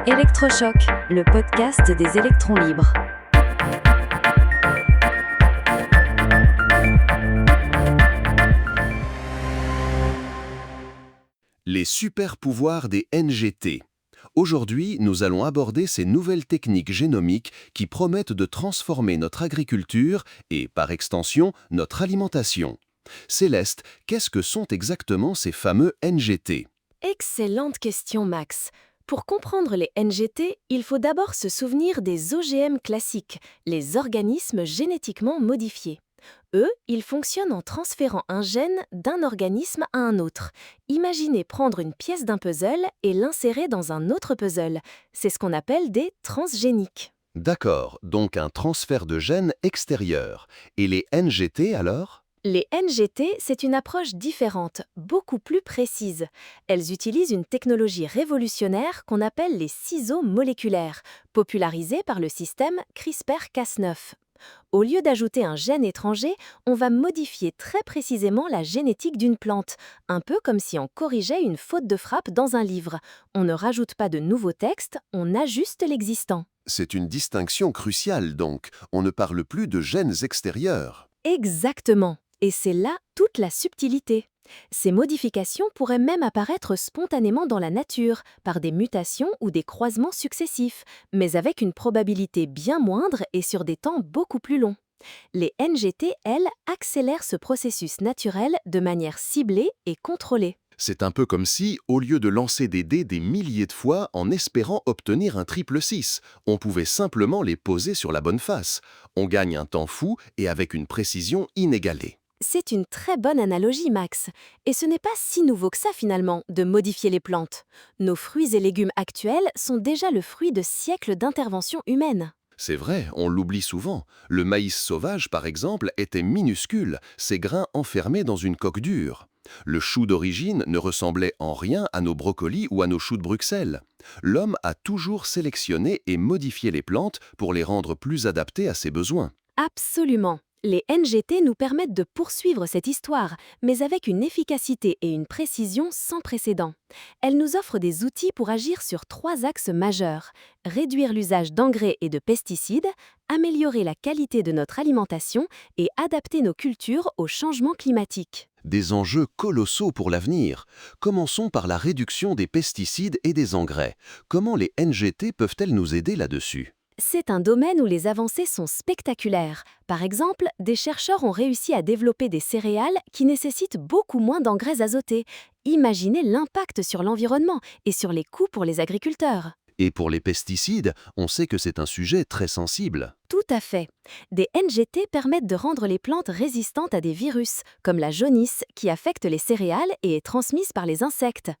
Électrochoc, le podcast des électrons libres. Les super-pouvoirs des NGT. Aujourd'hui, nous allons aborder ces nouvelles techniques génomiques qui promettent de transformer notre agriculture et, par extension, notre alimentation. Céleste, qu'est-ce que sont exactement ces fameux NGT? Excellente question, Max. Pour comprendre les NGT, il faut d'abord se souvenir des OGM classiques, les organismes génétiquement modifiés. Eux, ils fonctionnent en transférant un gène d'un organisme à un autre. Imaginez prendre une pièce d'un puzzle et l'insérer dans un autre puzzle. C'est ce qu'on appelle des transgéniques. D'accord, donc un transfert de gènes extérieur. Et les NGT alors? Les NGT, c'est une approche différente, beaucoup plus précise. Elles utilisent une technologie révolutionnaire qu'on appelle les ciseaux moléculaires, popularisés par le système CRISPR-Cas9. Au lieu d'ajouter un gène étranger, on va modifier très précisément la génétique d'une plante, un peu comme si on corrigeait une faute de frappe dans un livre. On ne rajoute pas de nouveaux textes, on ajuste l'existant. C'est une distinction cruciale donc, on ne parle plus de gènes extérieurs. Exactement. Et c'est là toute la subtilité. Ces modifications pourraient même apparaître spontanément dans la nature, par des mutations ou des croisements successifs, mais avec une probabilité bien moindre et sur des temps beaucoup plus longs. Les NGT, elles, accélèrent ce processus naturel de manière ciblée et contrôlée. C'est un peu comme si, au lieu de lancer des dés des milliers de fois en espérant obtenir un triple 6, on pouvait simplement les poser sur la bonne face. On gagne un temps fou et avec une précision inégalée. C'est une très bonne analogie, Max. Et ce n'est pas si nouveau que ça, finalement, de modifier les plantes. Nos fruits et légumes actuels sont déjà le fruit de siècles d'interventions humaines. C'est vrai, on l'oublie souvent. Le maïs sauvage, par exemple, était minuscule, ses grains enfermés dans une coque dure. Le chou d'origine ne ressemblait en rien à nos brocolis ou à nos choux de Bruxelles. L'homme a toujours sélectionné et modifié les plantes pour les rendre plus adaptées à ses besoins. Absolument. Les NGT nous permettent de poursuivre cette histoire, mais avec une efficacité et une précision sans précédent. Elles nous offrent des outils pour agir sur 3 axes majeurs: réduire l'usage d'engrais et de pesticides, améliorer la qualité de notre alimentation et adapter nos cultures au changement climatique. Des enjeux colossaux pour l'avenir. Commençons par la réduction des pesticides et des engrais. Comment les NGT peuvent-elles nous aider là-dessus? C'est un domaine où les avancées sont spectaculaires. Par exemple, des chercheurs ont réussi à développer des céréales qui nécessitent beaucoup moins d'engrais azotés. Imaginez l'impact sur l'environnement et sur les coûts pour les agriculteurs. Et pour les pesticides, on sait que c'est un sujet très sensible. Tout à fait. Des NGT permettent de rendre les plantes résistantes à des virus, comme la jaunisse, qui affecte les céréales et est transmise par les insectes.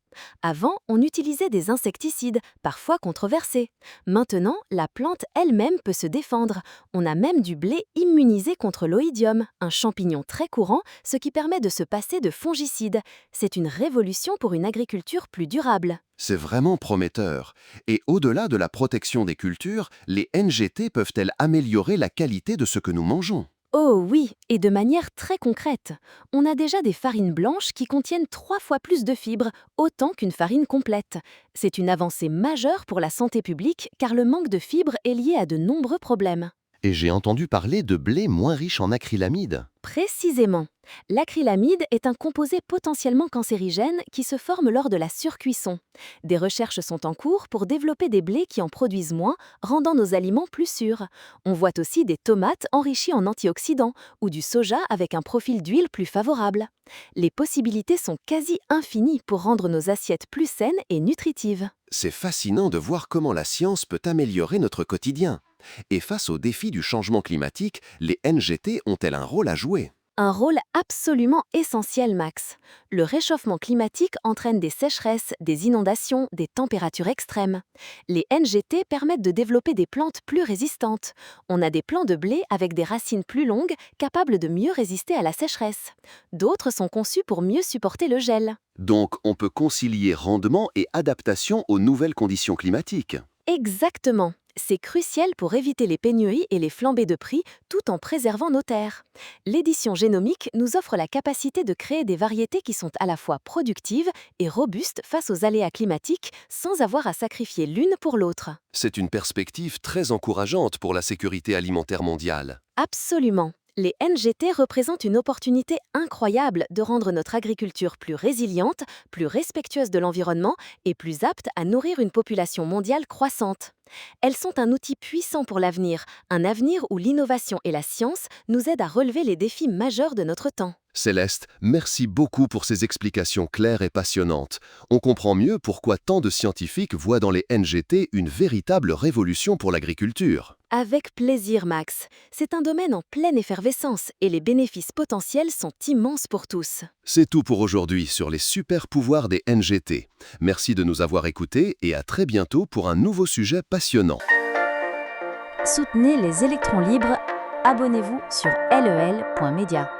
Avant, on utilisait des insecticides, parfois controversés. Maintenant, la plante elle-même peut se défendre. On a même du blé immunisé contre l'oïdium, un champignon très courant, ce qui permet de se passer de fongicides. C'est une révolution pour une agriculture plus durable. C'est vraiment prometteur. Et au-delà de la protection des cultures, les NGT peuvent-elles améliorer la qualité de ce que nous mangeons? Oh oui, et de manière très concrète. On a déjà des farines blanches qui contiennent 3 fois plus de fibres, autant qu'une farine complète. C'est une avancée majeure pour la santé publique car le manque de fibres est lié à de nombreux problèmes. Et j'ai entendu parler de blé moins riche en acrylamide. Précisément. L'acrylamide est un composé potentiellement cancérigène qui se forme lors de la surcuisson. Des recherches sont en cours pour développer des blés qui en produisent moins, rendant nos aliments plus sûrs. On voit aussi des tomates enrichies en antioxydants ou du soja avec un profil d'huile plus favorable. Les possibilités sont quasi infinies pour rendre nos assiettes plus saines et nutritives. C'est fascinant de voir comment la science peut améliorer notre quotidien. Et face au défi du changement climatique, les NGT ont-elles un rôle à jouer? Un rôle absolument essentiel, Max. Le réchauffement climatique entraîne des sécheresses, des inondations, des températures extrêmes. Les NGT permettent de développer des plantes plus résistantes. On a des plants de blé avec des racines plus longues, capables de mieux résister à la sécheresse. D'autres sont conçus pour mieux supporter le gel. Donc on peut concilier rendement et adaptation aux nouvelles conditions climatiques. Exactement. C'est crucial pour éviter les pénuries et les flambées de prix tout en préservant nos terres. L'édition génomique nous offre la capacité de créer des variétés qui sont à la fois productives et robustes face aux aléas climatiques sans avoir à sacrifier l'une pour l'autre. C'est une perspective très encourageante pour la sécurité alimentaire mondiale. Absolument. Les NGT représentent une opportunité incroyable de rendre notre agriculture plus résiliente, plus respectueuse de l'environnement et plus apte à nourrir une population mondiale croissante. Elles sont un outil puissant pour l'avenir, un avenir où l'innovation et la science nous aident à relever les défis majeurs de notre temps. Céleste, merci beaucoup pour ces explications claires et passionnantes. On comprend mieux pourquoi tant de scientifiques voient dans les NGT une véritable révolution pour l'agriculture. Avec plaisir, Max. C'est un domaine en pleine effervescence et les bénéfices potentiels sont immenses pour tous. C'est tout pour aujourd'hui sur les super pouvoirs des NGT. Merci de nous avoir écoutés et à très bientôt pour un nouveau sujet passionnant. Soutenez les électrons libres. Abonnez-vous sur lel.media.